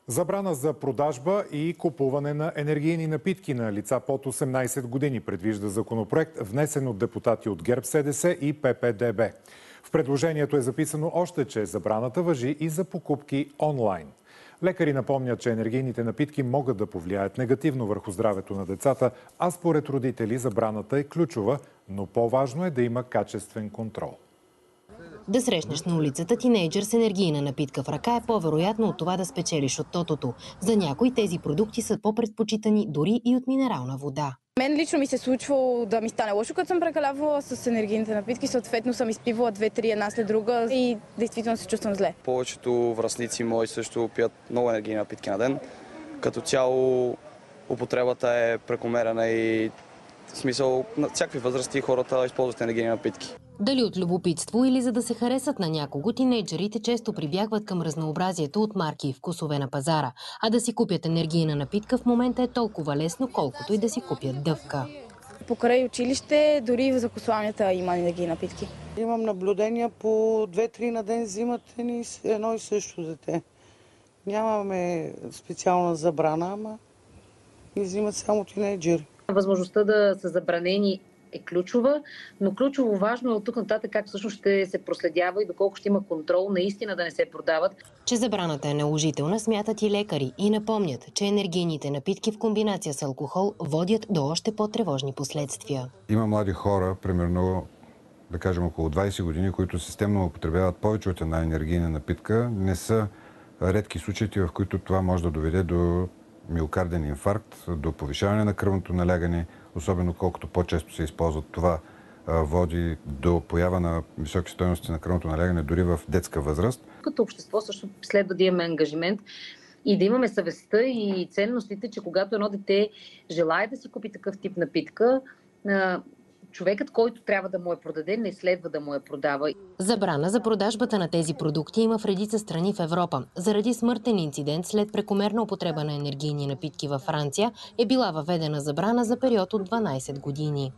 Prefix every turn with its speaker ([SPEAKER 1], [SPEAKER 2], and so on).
[SPEAKER 1] Забрана за продажба и купуване на енергийни напитки на лица под 18 години предвижда законопроект, внесен от депутати от ГЕРБ-СДС и ППДБ. В предложението е записано още, че забраната важи и за покупки онлайн. Лекари напомнят, че енергийните напитки могат да повлияят негативно върху здравето на децата, а според родители забраната е ключова, но по-важно е да има качествен контрол.
[SPEAKER 2] Да срещнеш на улицата тинейджър с енергийна напитка в ръка е по-вероятно от това да спечелиш от тотото. За някои тези продукти са по-предпочитани дори и от минерална вода.
[SPEAKER 3] Мен лично ми се случва да ми стане лошо, като съм прекалявала с енергийните напитки. Съответно съм изпивала 2-3 една след друга и действително се чувствам зле.
[SPEAKER 4] Повечето връстници мои също пият много енергийни напитки на ден. Като цяло употребата е прекомерена и в смисъл на всякакви възрасти хората използват енергийни напитки.
[SPEAKER 2] Дали от любопитство или за да се харесат на някого, тинейджерите често прибягват към разнообразието от марки и вкусове на пазара. А да си купят енергийна напитка в момента е толкова лесно, колкото и да си купят дъвка.
[SPEAKER 3] Покрай училище, дори в закусванията има енергийни напитки.
[SPEAKER 5] Имам наблюдения по 2-3 на ден взимат едно и също дете. Нямаме специална забрана, ама ни взимат само тинейджери.
[SPEAKER 6] Възможността да са забранени е ключова, но ключово важно е от тук нататък как всъщност ще се проследява и доколко ще има контрол наистина да не се продават.
[SPEAKER 2] Че забраната е наложителна, смятат и лекари и напомнят, че енергийните напитки в комбинация с алкохол водят до още по-тревожни последствия.
[SPEAKER 7] Има млади хора, примерно, да кажем около 20 години, които системно употребяват повече от една енергийна напитка. Не са редки случаите, в които това може да доведе до миокарден инфаркт, до повишаване на кръвното налягане, особено колкото по-често се използват. Това води до поява на високи стойности на кръвното налягане дори в детска възраст.
[SPEAKER 6] Като общество също следва да имаме ангажимент и да имаме съвестта и ценностите, че когато едно дете желае да си купи такъв тип напитка, човекът, който трябва да му я продаде, не следва да му я продава.
[SPEAKER 2] Забрана за продажбата на тези продукти има в редица страни в Европа. Заради смъртен инцидент след прекомерна употреба на енергийни напитки във Франция е била въведена забрана за период от 12 години.